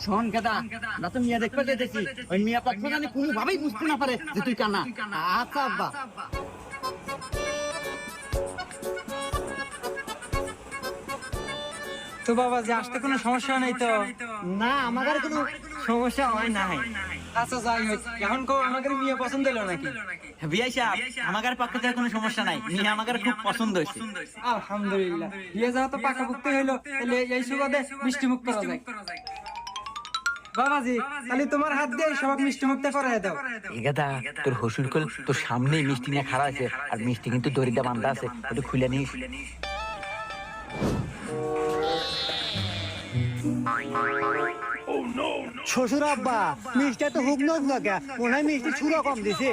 শোন গাদা, আমরা তো মিয়া দেখতে যেতেছি। ওই মিয়া পাত্র জানি কোনোভাবেই বুঝতে না পারে যে তুই কানা। আচ্ছা আব্বা। তো বাবা যে আসতে কোনো সমস্যা নাই তো? না, আমার আর কোনো সমস্যা হয় নাই। আচ্ছা যাই হোক, এখন আমাদের মেয়ে পছন্দ হলো নাকি? বিয়াই সাহেব, আমাদের পক্ষে থেকে কোনো সমস্যা নাই, মিয়া আমাদের খুব পছন্দ হয়েছে। আলহামদুলিল্লাহ, বিয়ে যাওয়া তো পাকাপোক্ত হইলো, তাহলে এই সুবাদে মিষ্টি মুখ করা যায়। বাবাজি, তাহলে তোমার হাত দিয়ে সবাই মিষ্টি মুখটা করাই দাও। গাদা, তোর হসুর কল তোর সামনে মিষ্টি নিয়ে খাড়া আছে, আর মিষ্টি কিন্তু দড়িটা বান্ধা আছে, একটু খুলে নিস। শ্বশুর আব্বা, মিষ্টি তো হুক নক না, মনে হয় মিষ্টি ছুড়ো কম দিছে।